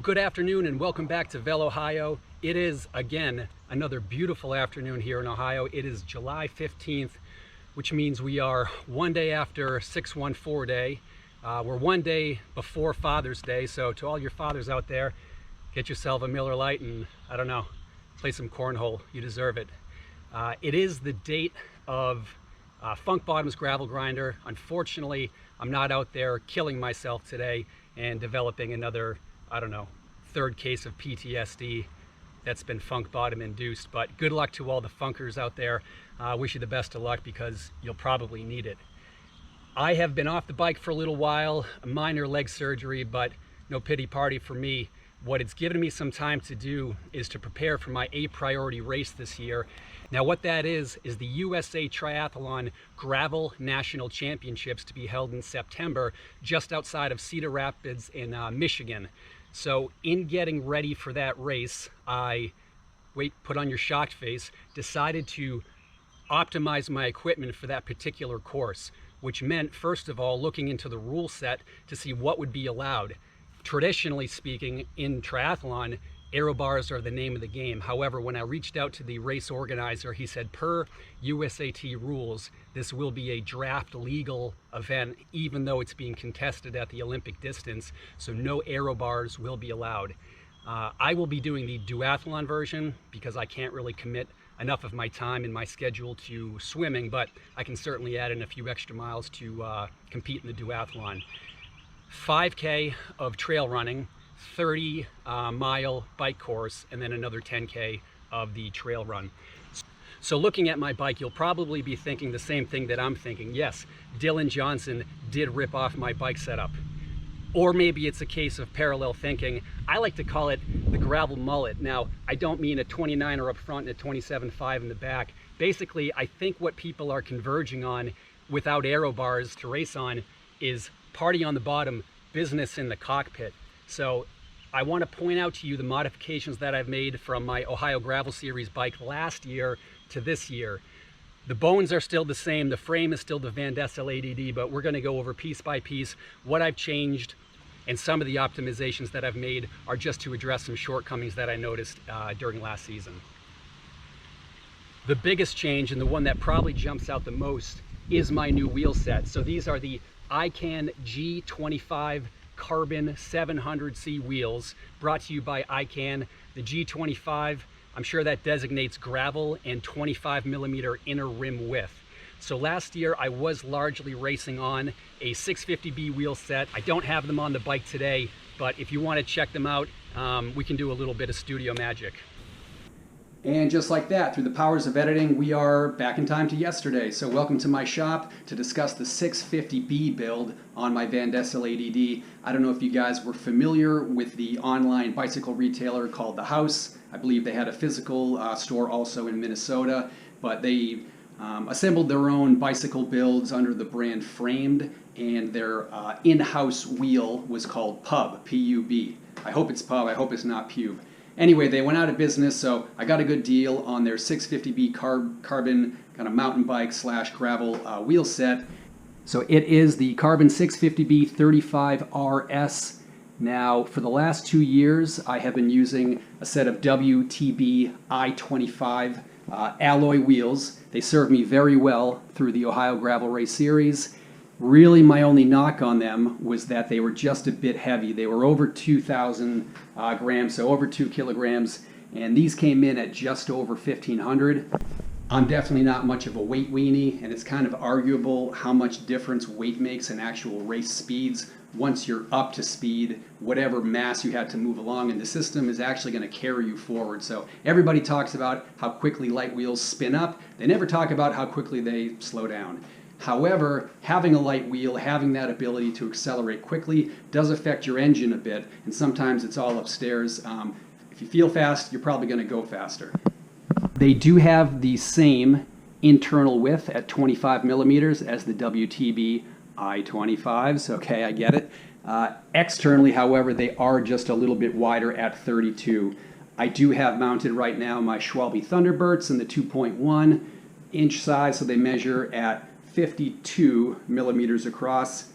good afternoon and welcome back to Velo, Ohio. It is, again, another beautiful afternoon here in Ohio. It is July 15th, which means we are one day after 614 Day. We're one day before Father's Day, so to all your fathers out there, get yourself a Miller Lite and, I don't know, play some cornhole. You deserve it. It is the date of Funk Bottom's gravel grinder. Unfortunately, I'm not out there killing myself today and developing another, I don't know, third case of PTSD that's been Funk Bottom induced. But good luck to all the funkers out there. I wish you the best of luck because you'll probably need it. I have been off the bike for a little while, a minor leg surgery, but no pity party for me. What it's given me some time to do is to prepare for my A priority race this year. Now what that is the USA Triathlon Gravel National Championships to be held in September just outside of Cedar Rapids in Michigan. So in getting ready for that race, put on your shocked face, decided to optimize my equipment for that particular course, which meant, first of all, looking into the rule set to see what would be allowed. Traditionally speaking, in triathlon, aero bars are the name of the game. However, when I reached out to the race organizer, he said, per USAT rules, this will be a draft legal event, even though it's being contested at the Olympic distance, so no aero bars will be allowed. I will be doing the duathlon version because I can't really commit enough of my time in my schedule to swimming, but I can certainly add in a few extra miles to compete in the duathlon. 5K of trail running, 30-mile bike course, and then another 10K of the trail run. So looking at my bike, you'll probably be thinking the same thing that I'm thinking. Yes, Dylan Johnson did rip off my bike setup. Or maybe it's a case of parallel thinking. I like to call it the gravel mullet. Now, I don't mean a 29er up front and a 27.5 in the back. Basically, I think what people are converging on without aero bars to race on is party on the bottom, business in the cockpit. So I want to point out to you the modifications that I've made from my Ohio Gravel Series bike last year to this year. The bones are still the same, the frame is still the Dessel ADD, but we're going to go over piece by piece what I've changed, and some of the optimizations that I've made are just to address some shortcomings that I noticed during last season. The biggest change, and the one that probably jumps out the most, is my new wheel set. So these are the ICAN G25 Carbon 700C wheels, brought to you by ICAN. The G25, I'm sure that designates gravel and 25mm inner rim width. So last year I was largely racing on a 650B wheel set. I don't have them on the bike today, but if you want to check them out, we can do a little bit of studio magic. And just like that, through the powers of editing, we are back in time to yesterday. So welcome to my shop to discuss the 650B build on my Dessel ADD. I don't know if you guys were familiar with the online bicycle retailer called The House. I believe they had a physical store also in Minnesota, but they assembled their own bicycle builds under the brand Framed, and their in-house wheel was called Pub, P-U-B. I hope it's Pub, I hope it's not Pube. Anyway, they went out of business, so I got a good deal on their 650B carbon kind of mountain bike / gravel wheel set. So it is the Carbon 650B 35RS. Now, for the last 2 years, I have been using a set of WTB I-25 alloy wheels. They served me very well through the Ohio Gravel Race Series. Really, my only knock on them was that they were just a bit heavy. They were over 2,000 grams, so over 2 kilograms, and these came in at just over 1,500. I'm definitely not much of a weight weenie, and it's kind of arguable how much difference weight makes in actual race speeds. Once you're up to speed, whatever mass you had to move along in the system is actually going to carry you forward. So everybody talks about how quickly light wheels spin up. They never talk about how quickly they slow down. However, having a light wheel, having that ability to accelerate quickly does affect your engine a bit, and sometimes it's all upstairs. If you feel fast, you're probably going to go faster. They do have the same internal width at 25mm as the WTB I-25s. Okay, I get it. Externally, however, they are just a little bit wider at 32. I do have mounted right now my Schwalbe Thunderberts in the 2.1 inch size, so they measure at 52 millimeters across.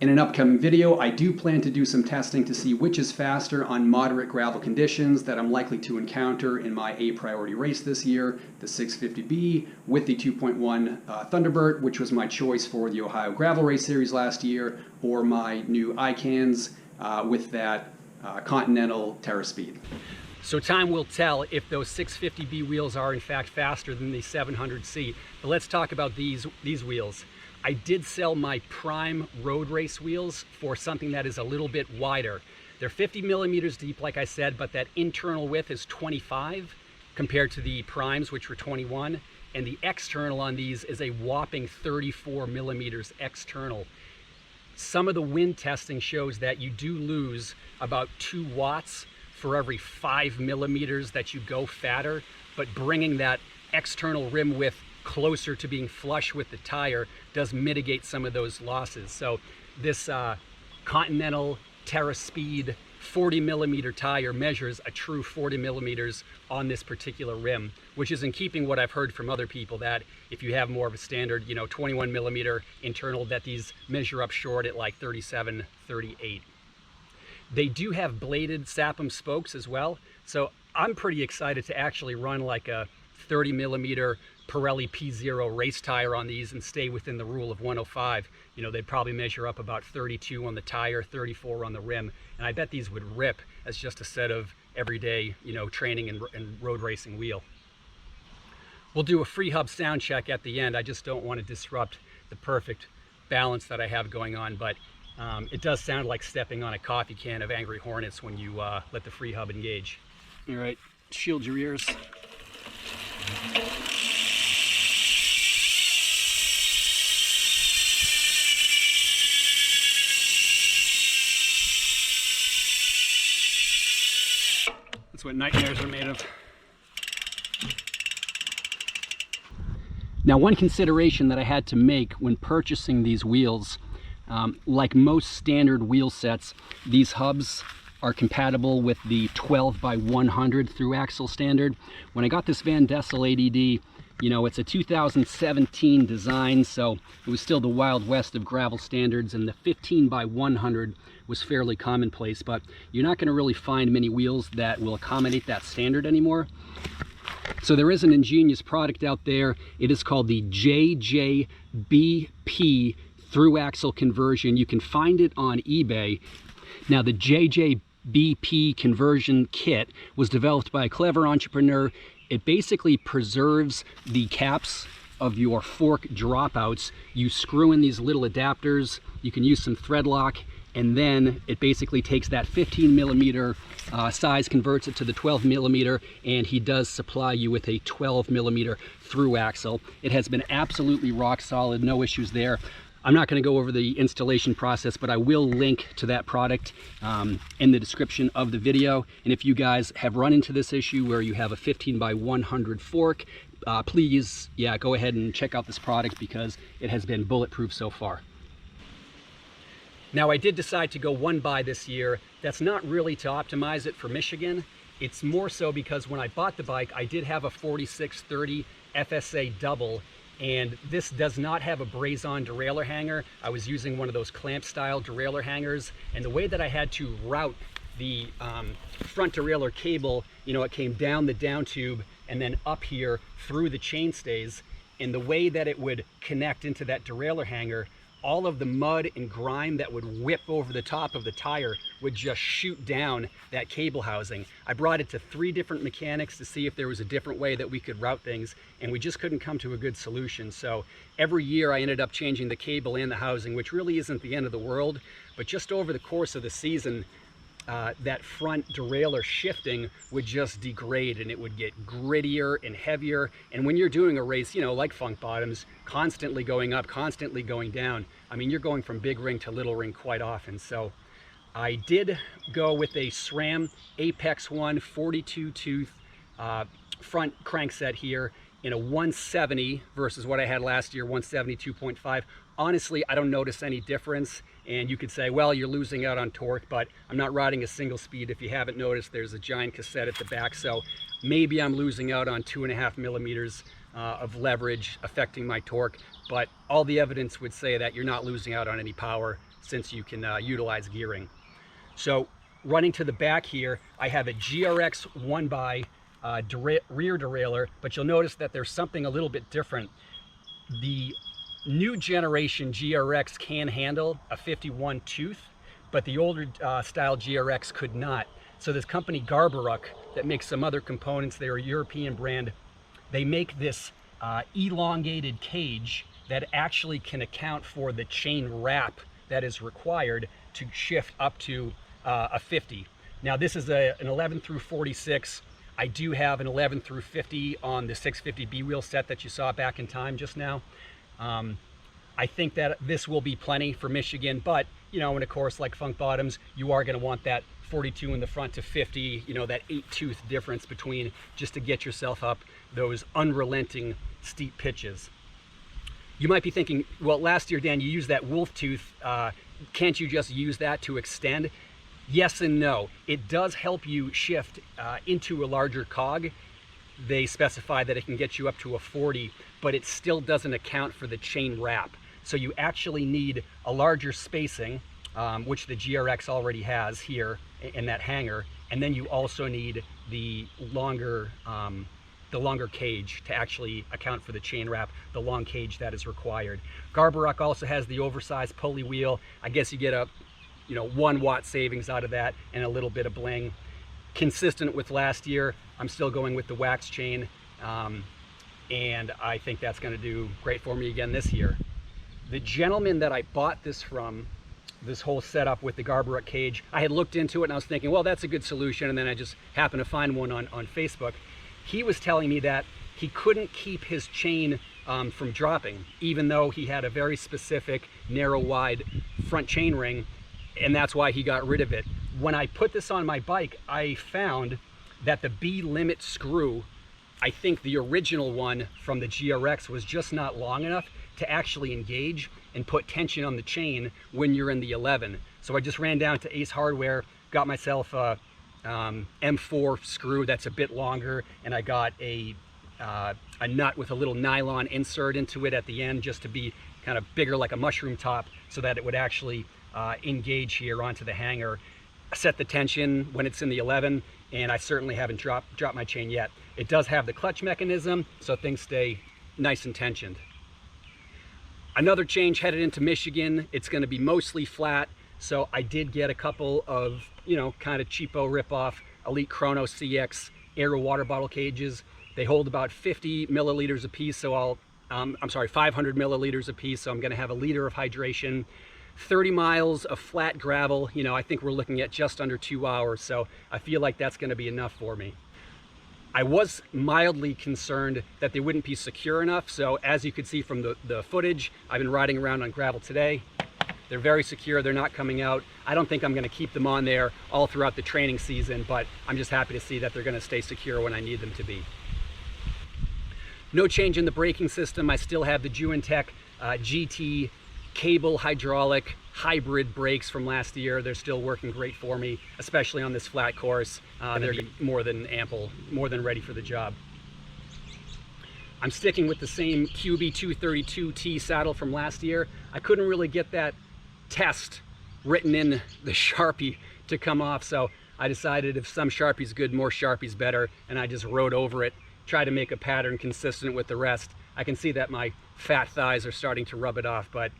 In an upcoming video, I do plan to do some testing to see which is faster on moderate gravel conditions that I'm likely to encounter in my A priority race this year, the 650B with the 2.1 Thunderbird, which was my choice for the Ohio Gravel Race Series last year, or my new iCans with that Continental Terra Speed. So time will tell if those 650B wheels are in fact faster than the 700C. But let's talk about these wheels. I did sell my prime road race wheels for something that is a little bit wider. They're 50 millimeters deep, like I said, but that internal width is 25 compared to the primes, which were 21. And the external on these is a whopping 34 millimeters external. Some of the wind testing shows that you do lose about 2 watts for every 5 millimeters that you go fatter, but bringing that external rim width closer to being flush with the tire does mitigate some of those losses. So this Continental Terra Speed 40 millimeter tire measures a true 40 millimeters on this particular rim, which is in keeping what I've heard from other people, that if you have more of a standard, 21 millimeter internal, that these measure up short at like 37, 38. They do have bladed SAPM spokes as well. So I'm pretty excited to actually run like a 30 millimeter Pirelli P0 race tire on these and stay within the rule of 105. They'd probably measure up about 32 on the tire, 34 on the rim. And I bet these would rip as just a set of everyday, training and road racing wheel. We'll do a free hub sound check at the end. I just don't want to disrupt the perfect balance that I have going on, but it does sound like stepping on a coffee can of Angry Hornets when you let the free hub engage. All right, shield your ears. That's what nightmares are made of. Now, one consideration that I had to make when purchasing these wheels, like most standard wheel sets, these hubs are compatible with the 12 by 100 through axle standard. When I got this Van Dessel ADD, it's a 2017 design, so it was still the Wild West of gravel standards, and the 15 by 100 was fairly commonplace, but you're not going to really find many wheels that will accommodate that standard anymore. So there is an ingenious product out there. It is called the JJBP through axle conversion. You can find it on eBay. Now, the JJBP conversion kit was developed by a clever entrepreneur. It basically preserves the caps of your fork dropouts. You screw in these little adapters. You can use some thread lock, and then it basically takes that 15 millimeter size, converts it to the 12 millimeter, and he does supply you with a 12 millimeter through axle. It has been absolutely rock solid, no issues there. I'm not going to go over the installation process, but I will link to that product in the description of the video. And if you guys have run into this issue where you have a 15 by 100 fork, please, go ahead and check out this product because it has been bulletproof so far. Now, I did decide to go one by this year. That's not really to optimize it for Michigan. It's more so because when I bought the bike, I did have a 4630 FSA double, and this does not have a braze-on derailleur hanger. I was using one of those clamp style derailleur hangers, and the way that I had to route the front derailleur cable, it came down the down tube and then up here through the chainstays, and the way that it would connect into that derailleur hanger, all of the mud and grime that would whip over the top of the tire would just shoot down that cable housing. I brought it to 3 different mechanics to see if there was a different way that we could route things, and we just couldn't come to a good solution. So every year I ended up changing the cable and the housing, which really isn't the end of the world, but just over the course of the season, that front derailleur shifting would just degrade, and it would get grittier and heavier. And when you're doing a race, like Funk Bottoms, constantly going up, constantly going down, I mean, you're going from big ring to little ring quite often. So I did go with a SRAM Apex 1 42 tooth front crankset here in a 170 versus what I had last year, 170 2.5. Honestly, I don't notice any difference. And you could say, well, you're losing out on torque, but I'm not riding a single speed. If you haven't noticed, there's a giant cassette at the back. So maybe I'm losing out on 2.5 millimeters of leverage affecting my torque, but all the evidence would say that you're not losing out on any power. since you can utilize gearing. So running to the back here, I have a GRX 1x rear derailleur, but you'll notice that there's something a little bit different. The new generation GRX can handle a 51 tooth, but the older style GRX could not. So this company Garbaruk that makes some other components, they're a European brand, they make this elongated cage that actually can account for the chain wrap that is required to shift up to a 50. Now this is an 11 through 46. I do have an 11 through 50 on the 650B wheel set that you saw back in time just now. I think that this will be plenty for Michigan, but you know, in a course like Funk Bottoms, you are going to want that 42 in the front to 50, you know, that 8-tooth difference between, just to get yourself up those unrelenting steep pitches. You might be thinking, well, last year, Dan, you used that wolf tooth. Can't you just use that to extend? Yes and no. It does help you shift into a larger cog. They specify that it can get you up to a 40, but it still doesn't account for the chain wrap. So you actually need a larger spacing, which the GRX already has here in that hanger, and then you also need the longer cage to actually account for the chain wrap, the long cage that is required. Garbaruk also has the oversized pulley wheel. I guess you get a 1 watt savings out of that and a little bit of bling. Consistent with last year, I'm still going with the wax chain, and I think that's going to do great for me again this year. The gentleman that I bought this from, this whole setup with the Garbaruk cage, I had looked into it and I was thinking, well, that's a good solution, and then I just happened to find one on Facebook. He was telling me that he couldn't keep his chain from dropping, even though he had a very specific narrow wide front chain ring, and that's why he got rid of it. When I put this on my bike, I found that the B limit screw, I think the original one from the GRX, was just not long enough to actually engage and put tension on the chain when you're in the 11. So I just ran down to Ace Hardware, got myself a M4 screw that's a bit longer, and I got a nut with a little nylon insert into it at the end, just to be kind of bigger, like a mushroom top, so that it would actually engage here onto the hanger. I set the tension when it's in the 11, and I certainly haven't dropped my chain yet. It does have the clutch mechanism, so things stay nice and tensioned. Another change headed into Michigan. It's going to be mostly flat, so I did get a couple of, kind of cheapo rip-off Elite Chrono CX aero water bottle cages. They hold about 50 milliliters a piece, so 500 milliliters a piece, so I'm going to have a liter of hydration. 30 miles of flat gravel, I think we're looking at just under 2 hours, so I feel like that's going to be enough for me. I was mildly concerned that they wouldn't be secure enough, so as you could see from the footage, I've been riding around on gravel today. They're very secure, they're not coming out. I don't think I'm going to keep them on there all throughout the training season, but I'm just happy to see that they're going to stay secure when I need them to be. No change in the braking system. I still have the Duathlon GT cable hydraulic hybrid brakes from last year. They're still working great for me, especially on this flat course. They're more than ample, more than ready for the job. I'm sticking with the same Koobi 232T saddle from last year. I couldn't really get that test written in the Sharpie to come off, so I decided if some Sharpie's good, more Sharpie's better, and I just rode over it, tried to make a pattern consistent with the rest. I can see that my fat thighs are starting to rub it off, but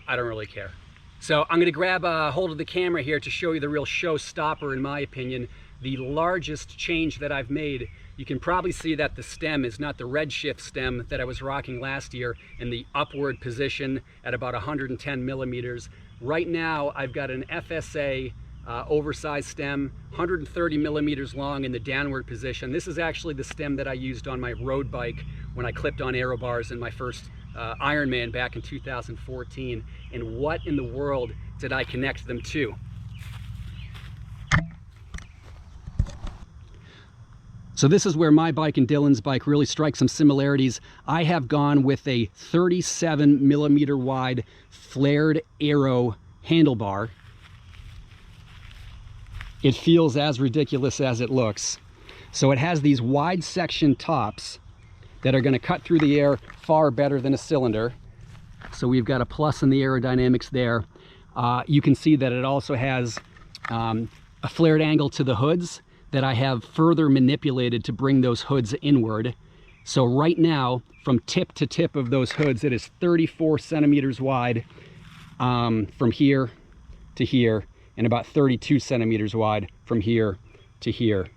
I don't really care. So I'm going to grab a hold of the camera here to show you the real showstopper, in my opinion, the largest change that I've made. You can probably see that the stem is not the Redshift stem that I was rocking last year in the upward position at about 110 millimeters. Right now, I've got an FSA oversized stem, 130 millimeters long in the downward position. This is actually the stem that I used on my road bike when I clipped on aero bars in my first Ironman back in 2014. And what in the world did I connect them to? So this is where my bike and Dylan's bike really strike some similarities. I have gone with a 37 millimeter wide flared aero handlebar. It feels as ridiculous as it looks. So it has these wide section tops that are going to cut through the air far better than a cylinder. So we've got a plus in the aerodynamics there. You can see that it also has a flared angle to the hoods that I have further manipulated to bring those hoods inward. So right now, from tip to tip of those hoods, it is 34 centimeters wide from here to here, and about 32 centimeters wide from here to here.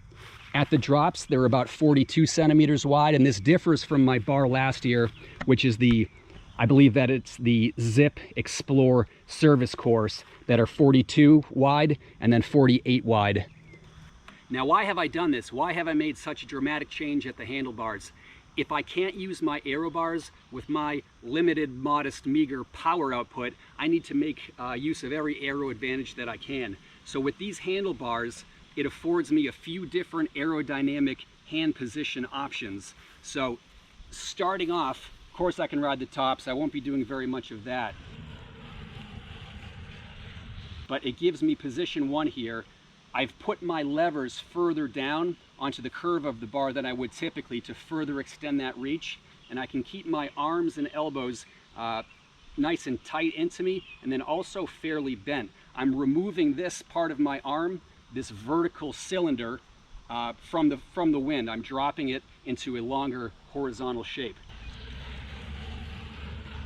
At the drops, they're about 42 centimeters wide, and this differs from my bar last year, which is I believe that it's the Zip Explore service course that are 42 wide and then 48 wide. Now, why have I done this? Why have I made such a dramatic change at the handlebars? If I can't use my aero bars with my limited, modest, meager power output, I need to make use of every aero advantage that I can. So with these handlebars, it affords me a few different aerodynamic hand position options. So starting off, of course I can ride the tops. I won't be doing very much of that. But it gives me position 1 here. I've put my levers further down onto the curve of the bar than I would typically to further extend that reach, and I can keep my arms and elbows nice and tight into me, and then also fairly bent. I'm removing this part of my arm, this vertical cylinder, from the wind. I'm dropping it into a longer horizontal shape.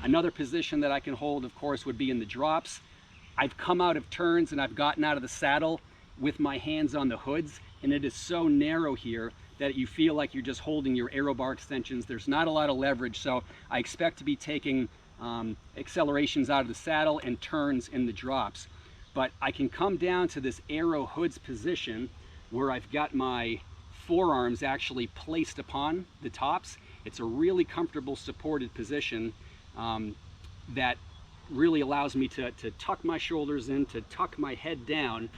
Another position that I can hold, of course, would be in the drops. I've come out of turns and I've gotten out of the saddle with my hands on the hoods, and it is so narrow here that you feel like you're just holding your aero bar extensions. There's not a lot of leverage, so I expect to be taking accelerations out of the saddle and turns in the drops. But I can come down to this aero hoods position where I've got my forearms actually placed upon the tops. It's a really comfortable supported position that really allows me to tuck my shoulders in, to tuck my head down.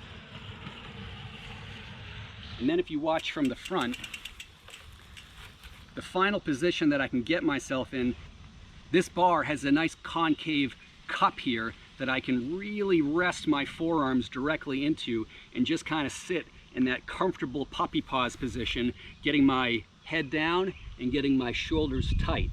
And then if you watch from the front, the final position that I can get myself in, this bar has a nice concave cup here that I can really rest my forearms directly into and just kind of sit in that comfortable puppy paws position, getting my head down and getting my shoulders tight.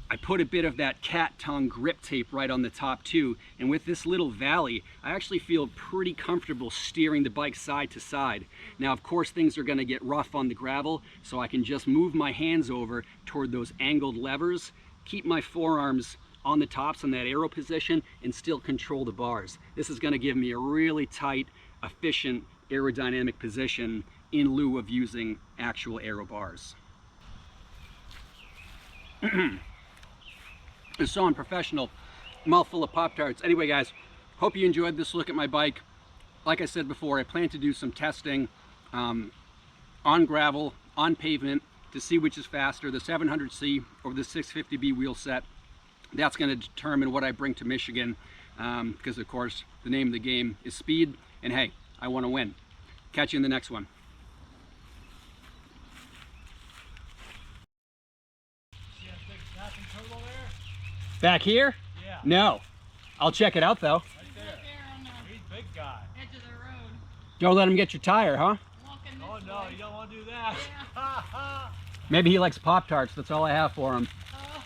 I put a bit of that cat tongue grip tape right on the top too, and with this little valley, I actually feel pretty comfortable steering the bike side to side. Now, of course, things are going to get rough on the gravel, so I can just move my hands over toward those angled levers, keep my forearms on the tops in that aero position, and still control the bars. This is going to give me a really tight, efficient aerodynamic position in lieu of using actual aero bars. It's so unprofessional, mouthful of Pop-Tarts. Anyway, guys, hope you enjoyed this look at my bike. Like I said before, I plan to do some testing on gravel, on pavement, to see which is faster, the 700C or the 650B wheel set. That's going to determine what I bring to Michigan, because of course the name of the game is speed, and hey, I want to win. Catch you in the next one. Back here? Yeah. No. I'll check it out though. Right there. He's a big guy. Edge of the road. Don't let him get your tire, huh? Walking this Oh no, way. you don't want to do that. Yeah. Maybe he likes Pop-Tarts. That's all I have for him. Oh.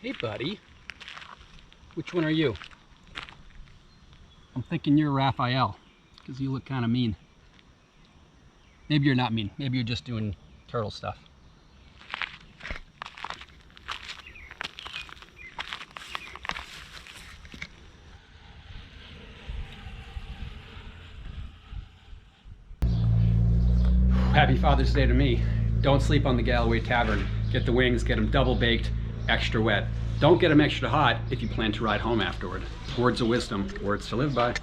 Hey, buddy. Which one are you? I'm thinking you're Raphael, because you look kind of mean. Maybe you're not mean. Maybe you're just doing turtle stuff. Happy Father's Day to me. Don't sleep on the Galloway Tavern. Get the wings, get them double baked, extra wet. Don't get them extra hot if you plan to ride home afterward. Words of wisdom, words to live by.